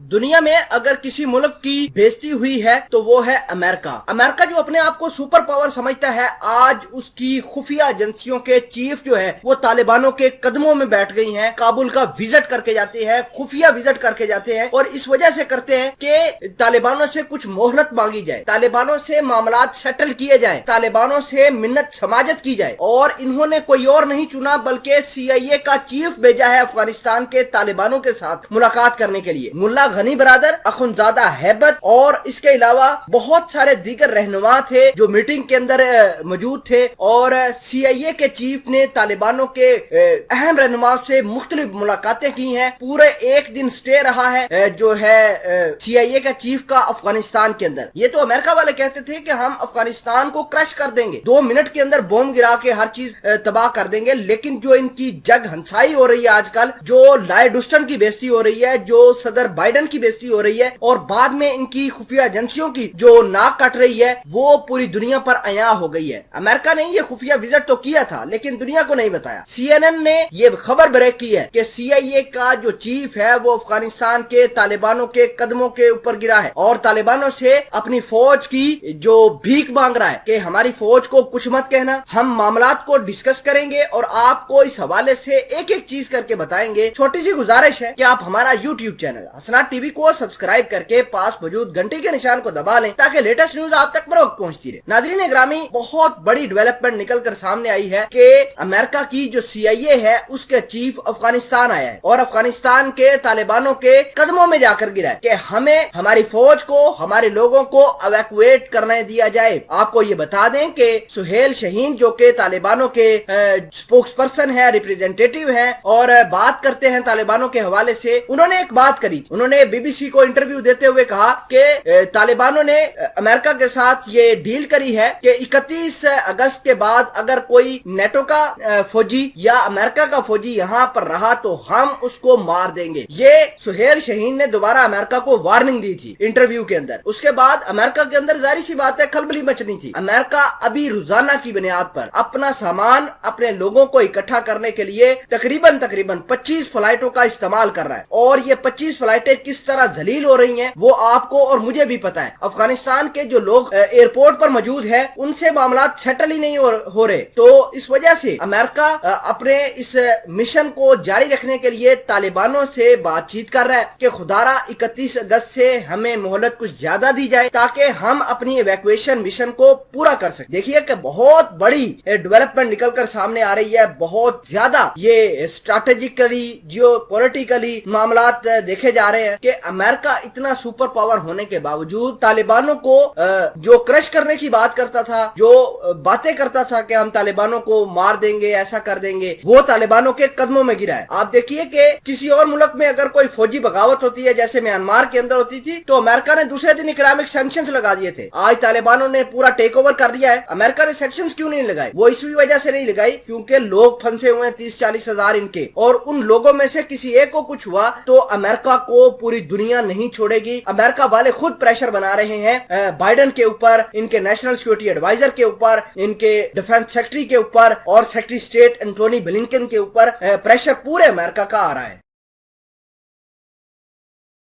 दुनिया में अगर किसी मुल्क की बेइज्जती हुई है तो वो है अमेरिका। अमेरिका जो अपने आप को सुपर पावर समझता है, आज उसकी खुफिया एजेंसियों के चीफ जो है वो तालिबानों के कदमों में बैठ गई हैं। काबुल का विजिट करके जाते हैं, खुफिया विजिट करके जाते हैं और इस वजह से करते हैं कि तालिबानों से कुछ मोहलत मांगी जाए, तालिबानों से मामलात सेटल किए जाए, तालिबानों से मिन्नत समाजत की जाए। और इन्होंने कोई और नहीं चुना बल्कि CIA का चीफ भेजा है अफगानिस्तान के तालिबानों के साथ मुलाकात करने के लिए। मुल्ला गनी बरादर, अखुनजादा हैबत और इसके अलावा बहुत सारे दीगर रहनुमा थे जो मीटिंग के अंदर मौजूद थे। और CIA के चीफ ने तालिबानों के अहम रहनुमा से मुख्तलिफ मुलाकातें की हैं। पूरे एक दिन स्टे रहा है जो है CIA का चीफ का अफगानिस्तान के अंदर। ये तो अमेरिका वाले कहते थे कि हम अफगानिस्तान को क्रश कर देंगे, 2 मिनट के अंदर बॉम्ब गिरा के हर चीज तबाह कर देंगे। लेकिन जो इनकी जग हंसाई हो रही है आजकल, जो लॉयड ऑस्टिन की बेइज्जती हो रही है, जो सदर बाइडेन की बेइज्जती हो रही है और बाद में इनकी खुफिया एजेंसियों की जो नाक कट रही है, वो पूरी दुनिया पर अया हो गई है। अमेरिका ने ये खुफिया विजिट तो किया था लेकिन दुनिया को नहीं बताया। CNN ने ये खबर ब्रेक की है कि CIA का जो चीफ है वो अफगानिस्तान के तालिबानों के कदमों के ऊपर गिरा है और तालिबानों से अपनी फौज की जो भीख मांग रहा है कि हमारी फौज को कुछ मत कहना, हम मामलात को डिस्कस करेंगे और आपको इस हवाले से एक एक चीज करके बताएंगे। छोटी सी गुजारिश है कि आप हमारा YouTube चैनल हसनात टीवी को सब्सक्राइब करके पास मौजूद घंटी के निशान को दबा लें ताकि लेटेस्ट न्यूज आप तक बरोक्त पहुंचती रहे। नाजरीन ग्रामी, बहुत बड़ी डेवलपमेंट निकल कर सामने आई है कि अमेरिका की जो CIA है उसके चीफ अफगानिस्तान आया है और अफगानिस्तान के तालिबानों के कदमों में जाकर गिरा है कि हमें हमारी फौज को, हमारे लोगों को एवैक्यूएट करने दिया जाए। आपको ये बता दें कि सुहेल शहीन जो के तालिबानों के स्पोक्स पर्सन है, रिप्रेजेंटेटिव है और बात करते हैं तालिबानों के हवाले से, उन्होंने एक बात करी। उन्होंने BBC को इंटरव्यू देते हुए कहा कि तालिबानों ने अमेरिका के साथ ये डील करी है कि 31 अगस्त के बाद अगर कोई नेटो का फौजी या अमेरिका का फौजी यहाँ पर रहा तो हम उसको मार देंगे। ये सुहेल शहीन ने दोबारा अमेरिका को वार्निंग दी थी इंटरव्यू के अंदर। उसके बाद अमेरिका के अंदर जाहिर सी बात है खलबली मचनी थी। अमेरिका अभी रोजाना की बुनियाद पर अपना सामान, अपने लोगों को इकट्ठा करने के लिए तकरीबन 25 फ्लाइटों का इस्तेमाल कर रहा है और ये 25 फ्लाइटें किस तरह जलील हो रही हैं वो आपको और मुझे भी पता है। अफगानिस्तान के जो लोग एयरपोर्ट पर मौजूद हैं उनसे मामला सेटल ही नहीं हो रहे। तो इस वजह से अमेरिका अपने इस मिशन को जारी रखने के लिए तालिबानों से बातचीत कर रहा है कि खुदारा 31 अगस्त से हमें मोहलत कुछ ज्यादा दी जाए ताकि हम अपनी इवैक्यूएशन मिशन को पूरा कर सकें। देखिए कि बहुत बड़ी डेवलपमेंट निकल कर सामने आ रही है। बहुत ज्यादा ये स्ट्रैटेजिकली, जियोपॉलिटिकली मामलात देखे जा रहे हैं कि अमेरिका इतना सुपर पावर होने के बावजूद तालिबानों को जो क्रश करने की बात करता था, जो बातें करता था कि हम तालिबानों को मार देंगे, ऐसा कर देंगे, वो तालिबानों के कदमों में गिरा है। आप देखिए कि किसी और मुल्क में अगर कोई फौजी बगावत होती है जैसे म्यांमार के अंदर होती थी तो अमेरिका ने दूसरे दिन इकनॉमिक सैंक्शंस लगा दिए थे। आज तालिबानों ने पूरा टेक ओवर कर लिया है। अमेरिका ने सैंक्शंस क्यों नहीं लगाए? वो इसी वजह से नहीं लगाई क्योंकि लोग फंसे हुए हैं 30-40 हजार इनके, और उन लोगों में से किसी एक को कुछ हुआ तो अमेरिका को पूरी दुनिया नहीं छोड़ेगी। अमेरिका वाले खुद प्रेशर बना रहे हैं बाइडेन के ऊपर, इनके नेशनल सिक्योरिटी एडवाइजर के ऊपर, इनके डिफेंस सेक्रेटरी के ऊपर और सेक्रेटरी स्टेट एंटोनी ब्लिंकन के ऊपर प्रेशर पूरे अमेरिका का आ रहा है।